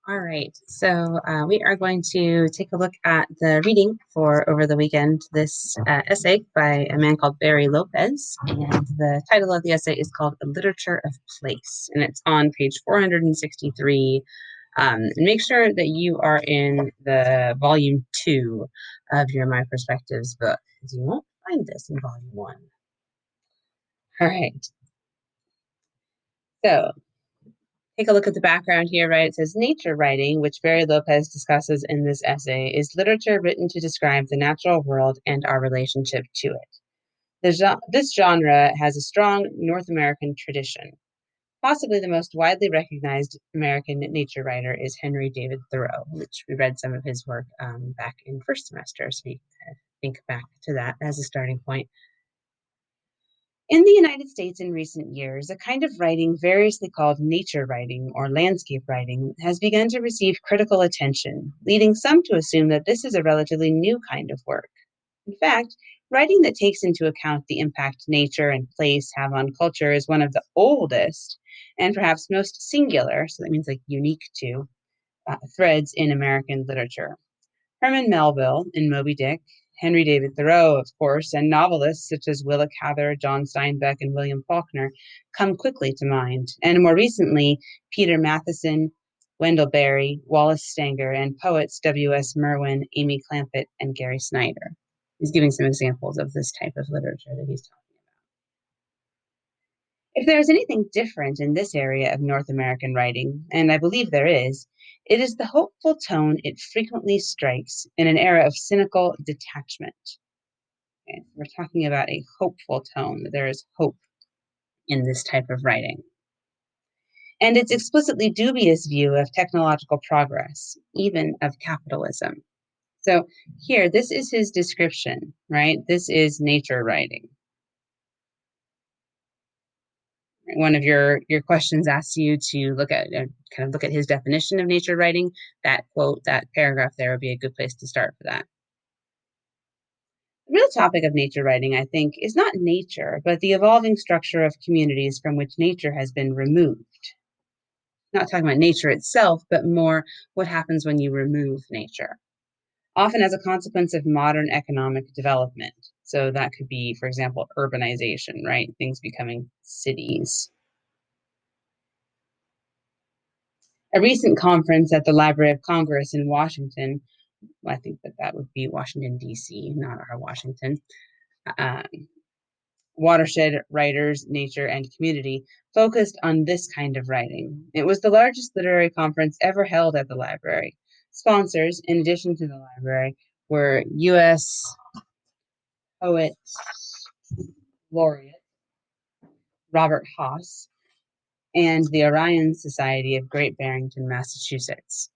All right, so we are going to take a look at the reading for over the weekend. This essay by a man called Barry Lopez, and the title of the essay is called A Literature of Place, and it's on page 463. And make sure that you are in the volume 2 of your My Perspectives book, because you won't find this in volume 1. All right, so take a look at the background here, right? It says nature writing, which Barry Lopez discusses in this essay, is literature written to describe the natural world and our relationship to it. This genre has a strong North American tradition. Possibly the most widely recognized American nature writer is Henry David Thoreau, which we read some of his work back in first semester, so you can think back to that as a starting point. In the United States in recent years, a kind of writing variously called nature writing or landscape writing has begun to receive critical attention, leading some to assume that this is a relatively new kind of work. In fact, writing that takes into account the impact nature and place have on culture is one of the oldest and perhaps most singular, so that means like unique to, threads in American literature. Herman Melville in Moby Dick, Henry David Thoreau, of course, and novelists such as Willa Cather, John Steinbeck, and William Faulkner come quickly to mind. And more recently, Peter Matheson, Wendell Berry, Wallace Stanger, and poets W.S. Merwin, Amy Clampitt, and Gary Snyder. He's giving some examples of this type of literature that he's talking about. If there is anything different in this area of North American writing, and I believe there is, it is the hopeful tone it frequently strikes in an era of cynical detachment. Okay, we're talking about a hopeful tone. There is hope in this type of writing. And its explicitly dubious view of technological progress, even of capitalism. So here, this is his description, right? This is nature writing. One of your questions asks you to look at kind of look at his definition of nature writing. That quote, that paragraph there would be a good place to start for that. The real topic of nature writing, I think, is not nature, but the evolving structure of communities from which nature has been removed. Not talking about nature itself, but more what happens when you remove nature, often as a consequence of modern economic development. So that could be, for example, urbanization, right? Things becoming cities. A recent conference at the Library of Congress in Washington, I think that would be Washington, D.C., not our Washington, um, Watershed Writers, Nature, and Community, focused on this kind of writing. It was the largest literary conference ever held at the library. Sponsors, in addition to the library, were U.S. Poet Laureate Robert Haas and the Orion Society of Great Barrington, Massachusetts.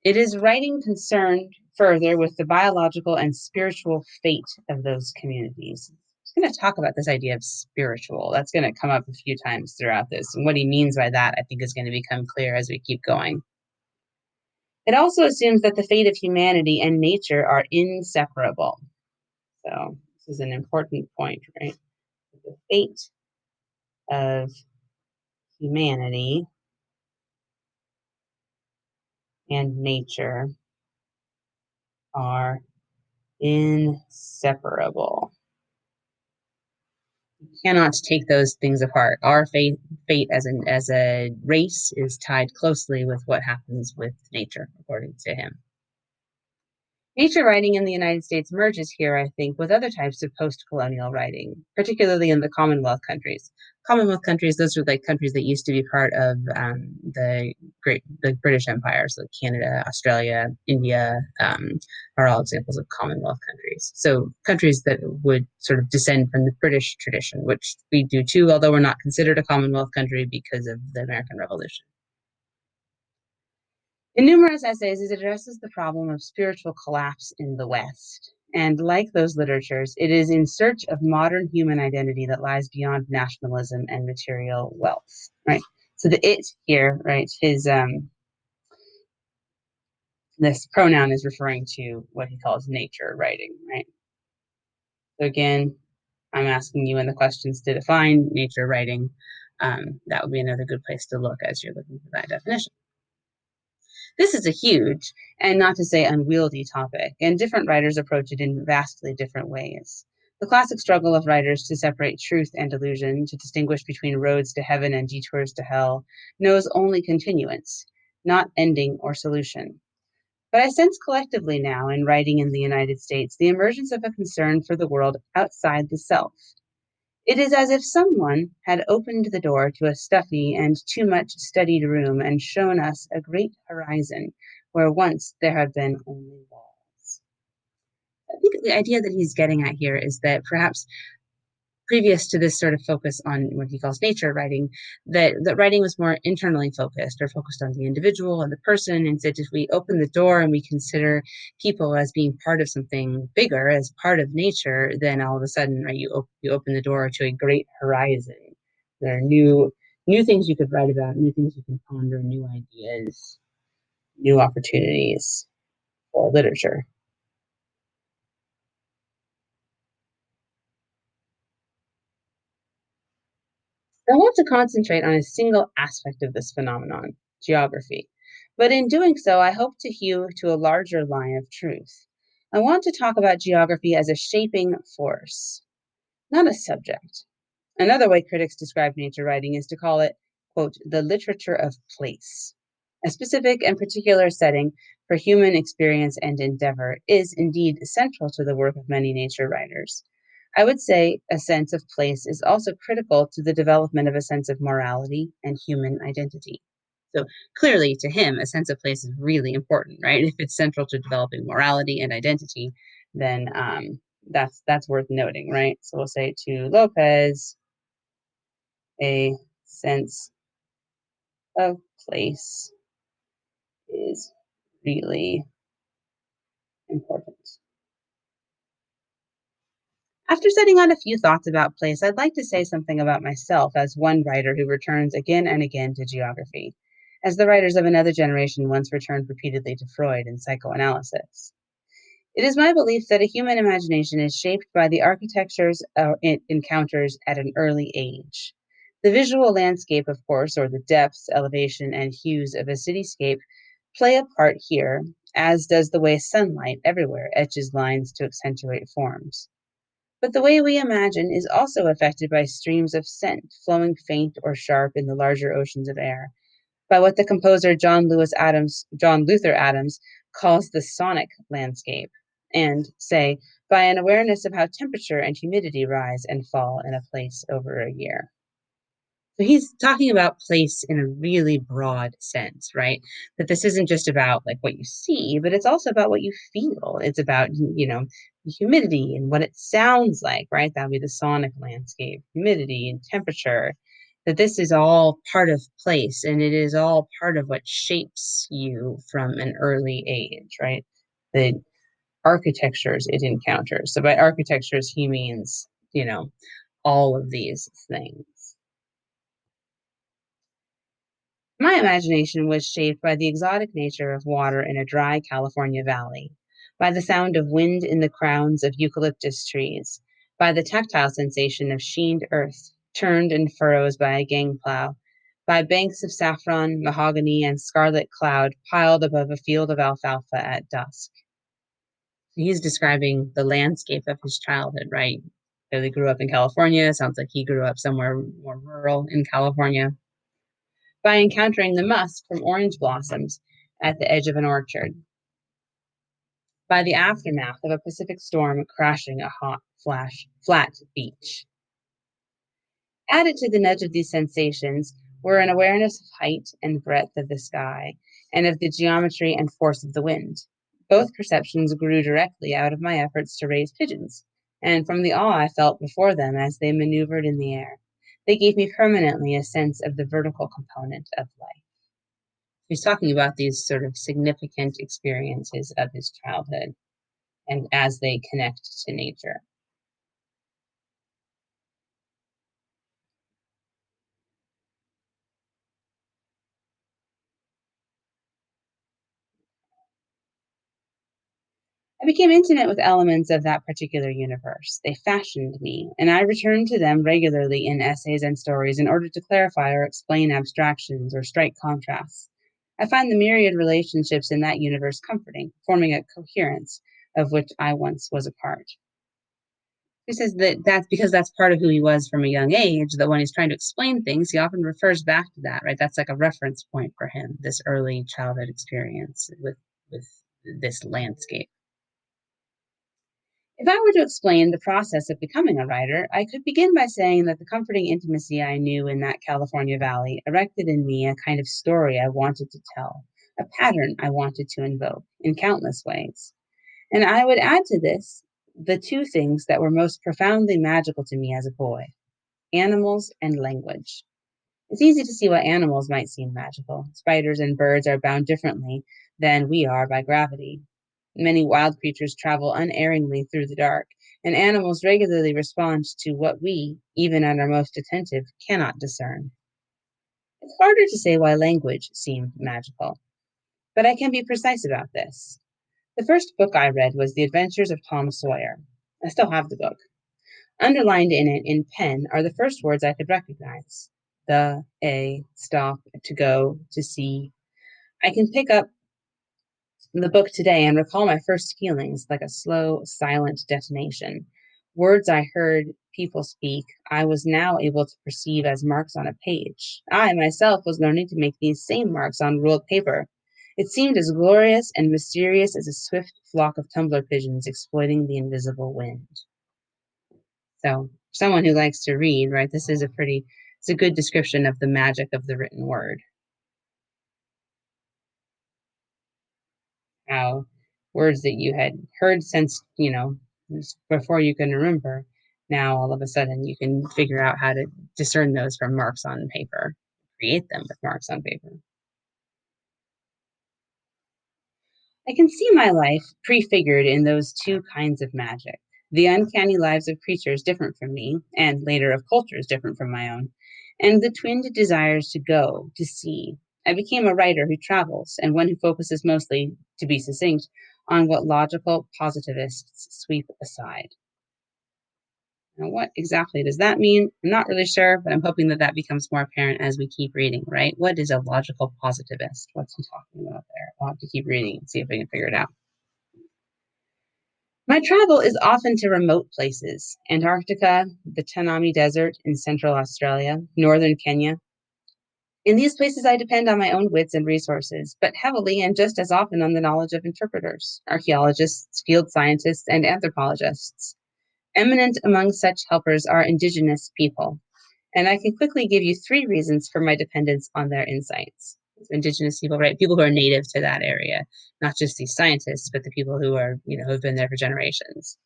It is writing concerned further with the biological and spiritual fate of those communities. I'm going to talk about this idea of spiritual. That's going to come up a few times throughout this. And what he means by that, I think, is going to become clear as we keep going. It also assumes that the fate of humanity and nature are inseparable. So this is an important point, right? The fate of humanity and nature are inseparable. You cannot take those things apart. Our fate as a race is tied closely with what happens with nature, according to him. Nature writing in the United States merges here, I think, with other types of post-colonial writing, particularly in the Commonwealth countries. Commonwealth countries, those are like countries that used to be part of the British Empire, so Canada, Australia, India are all examples of Commonwealth countries. So countries that would sort of descend from the British tradition, which we do too, although we're not considered a Commonwealth country because of the American Revolution. In numerous essays, it addresses the problem of spiritual collapse in the West. And like those literatures, it is in search of modern human identity that lies beyond nationalism and material wealth, right? So the it here, right, his this pronoun is referring to what he calls nature writing, right? So again, I'm asking you in the questions to define nature writing. That would be another good place to look as you're looking for that definition. This is a huge, and not to say unwieldy topic, and different writers approach it in vastly different ways. The classic struggle of writers to separate truth and illusion, to distinguish between roads to heaven and detours to hell, knows only continuance, not ending or solution. But I sense collectively now, in writing in the United States, the emergence of a concern for the world outside the self. It is as if someone had opened the door to a stuffy and too much studied room and shown us a great horizon where once there had been only walls. I think the idea that he's getting at here is that perhaps previous to this sort of focus on what he calls nature writing, that writing was more internally focused or focused on the individual and the person. And that if we open the door and we consider people as being part of something bigger, as part of nature, then all of a sudden, right, you open the door to a great horizon. There are new things you could write about, new things you can ponder, new ideas, new opportunities for literature. I want to concentrate on a single aspect of this phenomenon, geography. But in doing so, I hope to hew to a larger line of truth. I want to talk about geography as a shaping force, not a subject. Another way critics describe nature writing is to call it, quote, the literature of place. A specific and particular setting for human experience and endeavor is indeed central to the work of many nature writers. I would say a sense of place is also critical to the development of a sense of morality and human identity. So clearly, to him, a sense of place is really important, right? If it's central to developing morality and identity, then that's worth noting, right? So we'll say to Lopez, a sense of place is really important. After setting on a few thoughts about place, I'd like to say something about myself as one writer who returns again and again to geography, as the writers of another generation once returned repeatedly to Freud and psychoanalysis. It is my belief that a human imagination is shaped by the architectures it encounters at an early age. The visual landscape, of course, or the depths, elevation, and hues of a cityscape play a part here, as does the way sunlight everywhere etches lines to accentuate forms. But the way we imagine is also affected by streams of scent flowing faint or sharp in the larger oceans of air, by what the composer John Luther Adams calls the sonic landscape, and, say, by an awareness of how temperature and humidity rise and fall in a place over a year. So he's talking about place in a really broad sense, right? That this isn't just about like what you see, but it's also about what you feel. It's about, the humidity and what it sounds like, right? That would be the sonic landscape, humidity and temperature. That this is all part of place and it is all part of what shapes you from an early age, right? The architectures it encounters. So by architectures, he means, all of these things. My imagination was shaped by the exotic nature of water in a dry California valley, by the sound of wind in the crowns of eucalyptus trees, by the tactile sensation of sheened earth turned in furrows by a gang plow, by banks of saffron, mahogany, and scarlet cloud piled above a field of alfalfa at dusk. He's describing the landscape of his childhood, right? So they grew up in California. Sounds like he grew up somewhere more rural in California by encountering the musk from orange blossoms at the edge of an orchard, by the aftermath of a Pacific storm crashing a flat beach. Added to the nudge of these sensations were an awareness of height and breadth of the sky, and of the geometry and force of the wind. Both perceptions grew directly out of my efforts to raise pigeons, and from the awe I felt before them as they maneuvered in the air. They gave me permanently a sense of the vertical component of life. He's talking about these sort of significant experiences of his childhood and as they connect to nature. I became intimate with elements of that particular universe. They fashioned me, and I returned to them regularly in essays and stories in order to clarify or explain abstractions or strike contrasts. I find the myriad relationships in that universe comforting, forming a coherence of which I once was a part. He says that that's because that's part of who he was from a young age, that when he's trying to explain things, he often refers back to that, right? That's like a reference point for him, this early childhood experience with this landscape. If I were to explain the process of becoming a writer, I could begin by saying that the comforting intimacy I knew in that California valley erected in me a kind of story I wanted to tell, a pattern I wanted to invoke in countless ways. And I would add to this the two things that were most profoundly magical to me as a boy: animals and language. It's easy to see why animals might seem magical. Spiders and birds are bound differently than we are by gravity. Many wild creatures travel unerringly through the dark, and animals regularly respond to what we, even at our most attentive, cannot discern. It's harder to say why language seemed magical, but I can be precise about this. The first book I read was The Adventures of Tom Sawyer. I still have the book. Underlined in it in pen are the first words I could recognize: the, a, stop, to go, to see. I can pick up the book today and recall my first feelings like a slow, silent detonation. Words I heard people speak, I was now able to perceive as marks on a page. I myself was learning to make these same marks on ruled paper. It seemed as glorious and mysterious as a swift flock of tumbler pigeons exploiting the invisible wind. So, someone who likes to read, right, it's a good description of the magic of the written word. How words that you had heard since, before you can remember, now all of a sudden you can figure out how to discern those from marks on paper, create them with marks on paper. I can see my life prefigured in those two kinds of magic: the uncanny lives of creatures different from me, and later of cultures different from my own, and the twinned desires to go, to see. I became a writer who travels, and one who focuses mostly, to be succinct, on what logical positivists sweep aside. Now, what exactly does that mean? I'm not really sure, but I'm hoping that that becomes more apparent as we keep reading, right? What is a logical positivist? What's he talking about there? I'll have to keep reading and see if I can figure it out. My travel is often to remote places: Antarctica, the Tanami Desert in central Australia, northern Kenya. In these places, I depend on my own wits and resources, but heavily and just as often on the knowledge of interpreters, archaeologists, field scientists, and anthropologists. Eminent among such helpers are indigenous people, and I can quickly give you three reasons for my dependence on their insights. So indigenous people, right? People who are native to that area, not just these scientists, but the people who are, who have been there for generations.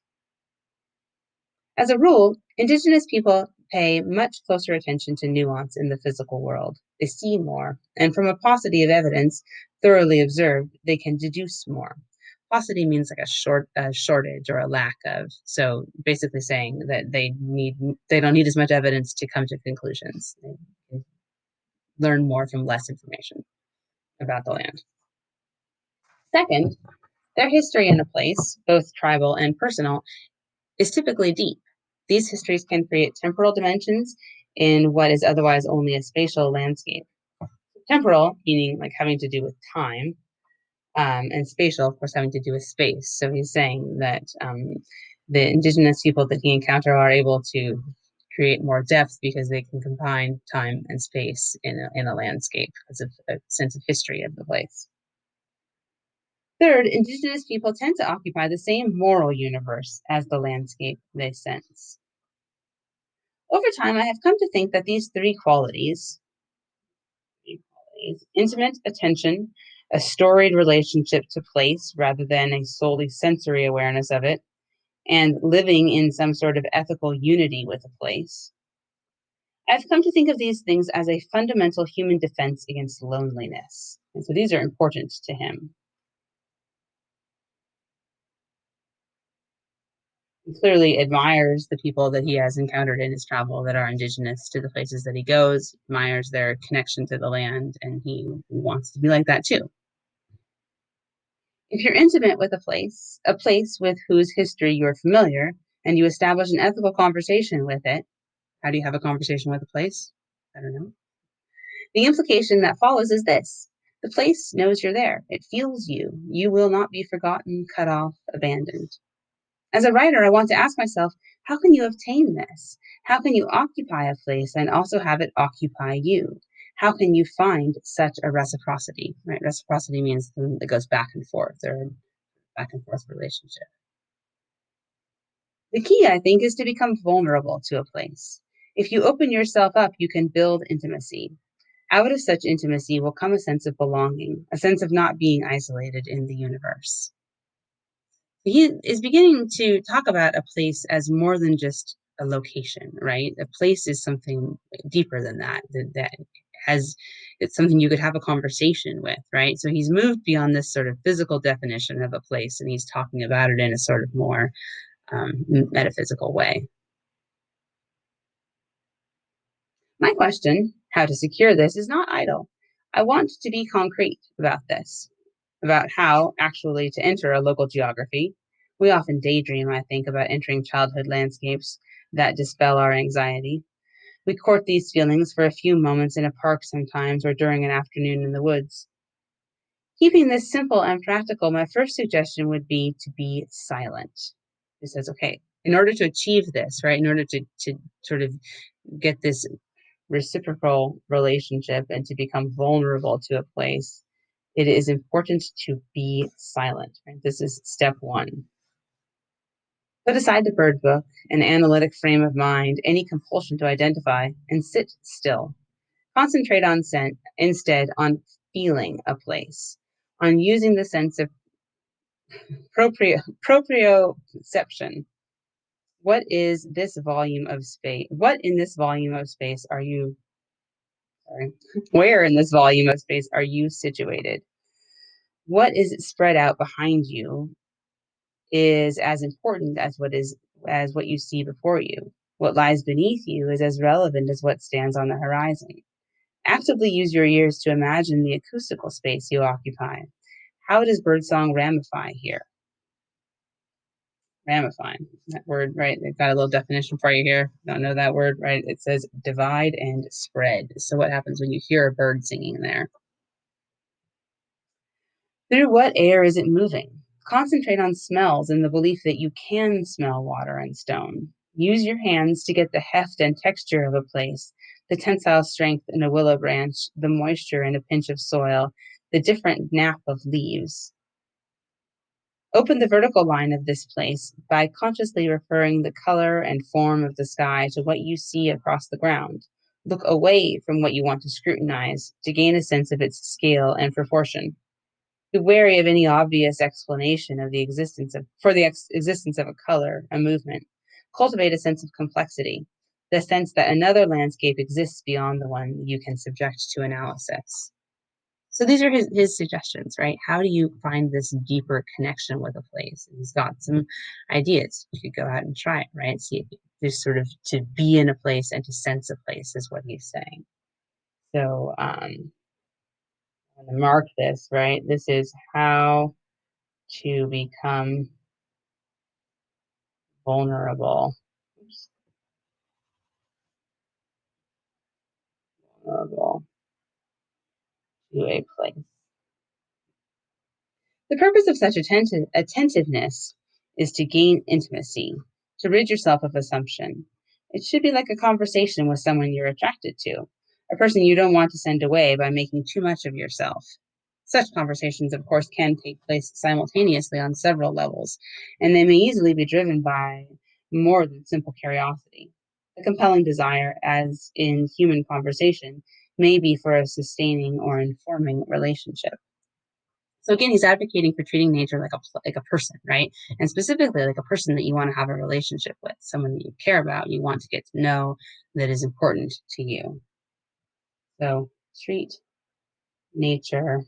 As a rule, indigenous people pay much closer attention to nuance in the physical world. They see more, and from a paucity of evidence thoroughly observed, they can deduce more. Paucity means like a shortage or a lack of. So basically saying that they don't need as much evidence to come to conclusions. They can learn more from less information about the land. Second, their history in a place, both tribal and personal, is typically deep. These histories can create temporal dimensions in what is otherwise only a spatial landscape. Temporal, meaning like having to do with time, and spatial, of course, having to do with space. So he's saying that the indigenous people that he encountered are able to create more depth because they can combine time and space in a landscape because of a sense of history of the place. Third, indigenous people tend to occupy the same moral universe as the landscape they sense. Over time, I have come to think that these intimate attention, a storied relationship to place rather than a solely sensory awareness of it, and living in some sort of ethical unity with a place. I've come to think of these things as a fundamental human defense against loneliness. And so these are important to him. He clearly admires the people that he has encountered in his travel that are indigenous to the places that he goes, admires their connection to the land, and he wants to be like that too. If you're intimate with a place with whose history you're familiar, and you establish an ethical conversation with it, how do you have a conversation with a place? I don't know. The implication that follows is this: The place knows you're there. It feels you. You will not be forgotten, cut off, abandoned. As a writer, I want to ask myself, how can you obtain this? How can you occupy a place and also have it occupy you? How can you find such a reciprocity? Right? Reciprocity means something that goes back and forth or a back and forth relationship. The key, I think, is to become vulnerable to a place. If you open yourself up, you can build intimacy. Out of such intimacy will come a sense of belonging, a sense of not being isolated in the universe. He is beginning to talk about a place as more than just a location, right? A place is something deeper than that has it's something you could have a conversation with, right? So he's moved beyond this sort of physical definition of a place, and he's talking about it in a sort of more metaphysical way. My question, how to secure this, is not idle. I want to be concrete about this, about how actually to enter a local geography. We often daydream, I think, about entering childhood landscapes that dispel our anxiety. We court these feelings for a few moments in a park sometimes or during an afternoon in the woods. Keeping this simple and practical, my first suggestion would be to be silent. He says, okay, in order to achieve this, right, in order to sort of get this reciprocal relationship and to become vulnerable to a place, it is important to be silent. Right? This is step one. Put aside the bird book, an analytic frame of mind, any compulsion to identify, and sit still. Concentrate on instead on feeling a place, on using the sense of proprioception. What is this volume of space? What in this volume of space are you, sorry, where in this volume of space are you situated? What is spread out behind you is as important as what you see before you. What lies beneath you is as relevant as what stands on the horizon. Actively use your ears to imagine the acoustical space you occupy. How does birdsong ramify here? Ramify, that word, right? They've got a little definition for you here. Don't know that word, right? It says divide and spread. So what happens when you hear a bird singing there? Through what air is it moving? Concentrate on smells in the belief that you can smell water and stone. Use your hands to get the heft and texture of a place, the tensile strength in a willow branch, the moisture in a pinch of soil, the different nap of leaves. Open the vertical line of this place by consciously referring the color and form of the sky to what you see across the ground. Look away from what you want to scrutinize to gain a sense of its scale and proportion. Be wary of any obvious explanation of the existence of a color, a movement. Cultivate a sense of complexity, the sense that another landscape exists beyond the one you can subject to analysis. So these are his suggestions, right? How do you find this deeper connection with a place? And he's got some ideas. You could go out and try it, right? See if there's sort of to be in a place and to sense a place is what he's saying. So I'm going to mark this, right? This is how to become vulnerable. Oops, vulnerable to a place. The purpose of such attentiveness is to gain intimacy, to rid yourself of assumption. It should be like a conversation with someone you're attracted to, a person you don't want to send away by making too much of yourself. Such conversations, of course, can take place simultaneously on several levels, and they may easily be driven by more than simple curiosity. A compelling desire, as in human conversation, may be for a sustaining or informing relationship. So again, he's advocating for treating nature like a person, right? And specifically like a person that you want to have a relationship with, someone that you care about, you want to get to know, that is important to you. So treat nature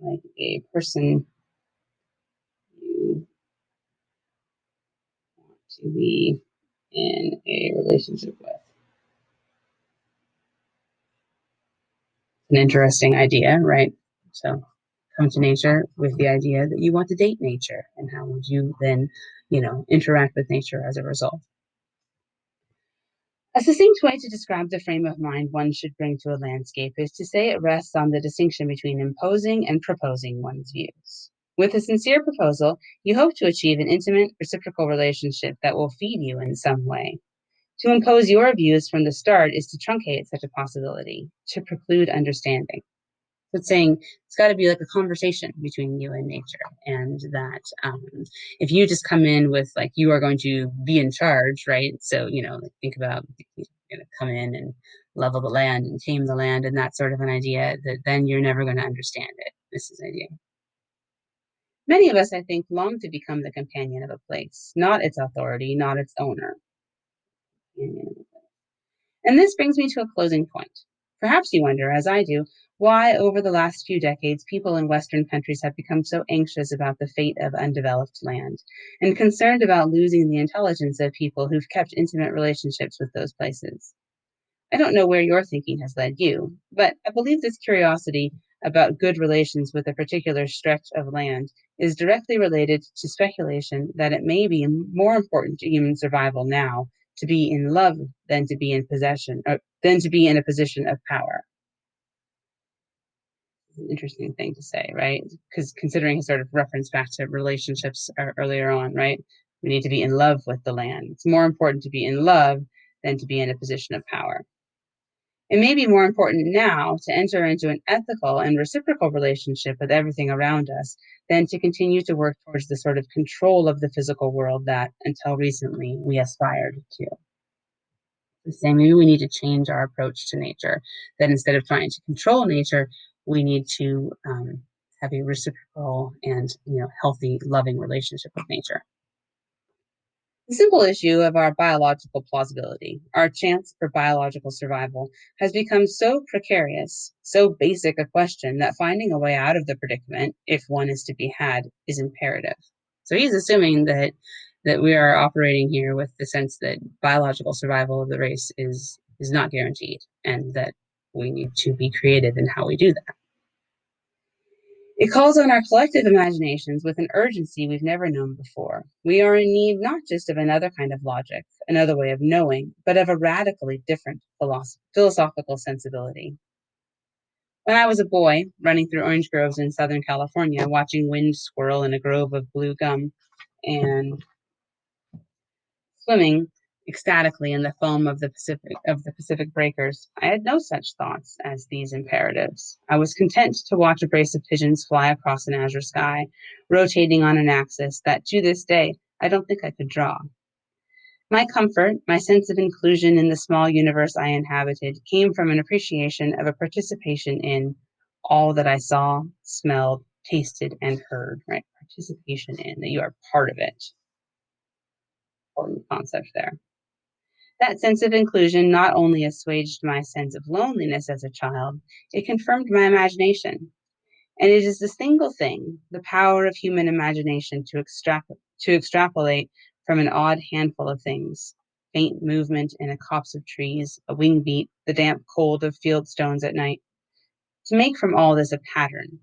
like a person you want to be in a relationship with. An interesting idea, right? So come to nature with the idea that you want to date nature, and how would you then, interact with nature as a result? A succinct way to describe the frame of mind one should bring to a landscape is to say it rests on the distinction between imposing and proposing one's views. With a sincere proposal, you hope to achieve an intimate, reciprocal relationship that will feed you in some way. To impose your views from the start is to truncate such a possibility, to preclude understanding. So it's saying it's got to be like a conversation between you and nature, and that if you just come in with like you are going to be in charge, right? So like, think about you're going to come in and level the land and tame the land, and that sort of an idea. That then you're never going to understand it. This is an idea. Many of us, I think, long to become the companion of a place, not its authority, not its owner. And this brings me to a closing point. Perhaps you wonder, as I do, why over the last few decades people in Western countries have become so anxious about the fate of undeveloped land and concerned about losing the intelligence of people who've kept intimate relationships with those places. I don't know where your thinking has led you, but I believe this curiosity about good relations with a particular stretch of land is directly related to speculation that it may be more important to human survival now to be in love than to be in possession, or than to be in a position of power. It's an interesting thing to say, right? Because considering his sort of reference back to relationships earlier on, right? We need to be in love with the land. It's more important to be in love than to be in a position of power. It may be more important now to enter into an ethical and reciprocal relationship with everything around us than to continue to work towards the sort of control of the physical world that, until recently, we aspired to. Saying maybe we need to change our approach to nature, that instead of trying to control nature, we need to have a reciprocal and healthy, loving relationship with nature. The simple issue of our biological plausibility, our chance for biological survival, has become so precarious, so basic a question that finding a way out of the predicament, if one is to be had, is imperative. So he's assuming that we are operating here with the sense that biological survival of the race is not guaranteed, and that we need to be creative in how we do that. It calls on our collective imaginations with an urgency we've never known before. We are in need not just of another kind of logic, another way of knowing, but of a radically different philosophical sensibility. When I was a boy, running through orange groves in Southern California, watching wind swirl in a grove of blue gum and swimming ecstatically in the foam of the Pacific breakers, I had no such thoughts as these imperatives. I was content to watch a brace of pigeons fly across an azure sky, rotating on an axis that to this day I don't think I could draw. My comfort, my sense of inclusion in the small universe I inhabited, came from an appreciation of a participation in all that I saw, smelled, tasted, and heard, right? Participation in, that you are part of it. Important concept there. That sense of inclusion not only assuaged my sense of loneliness as a child, it confirmed my imagination. And it is the single thing, the power of human imagination to extrapolate from an odd handful of things. Faint movement in a copse of trees, a wing beat, the damp cold of field stones at night. To make from all this a pattern,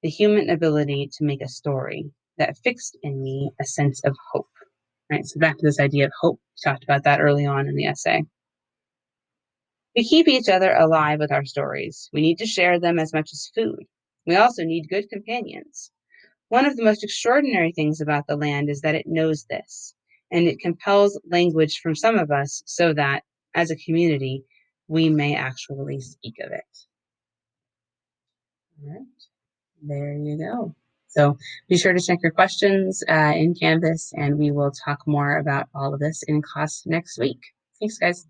the human ability to make a story that fixed in me a sense of hope. Right, so back to this idea of hope. We talked about that early on in the essay. We keep each other alive with our stories. We need to share them as much as food. We also need good companions. One of the most extraordinary things about the land is that it knows this, and it compels language from some of us so that, as a community, we may actually speak of it. All right, there you go. So be sure to check your questions in Canvas, and we will talk more about all of this in class next week. Thanks, guys.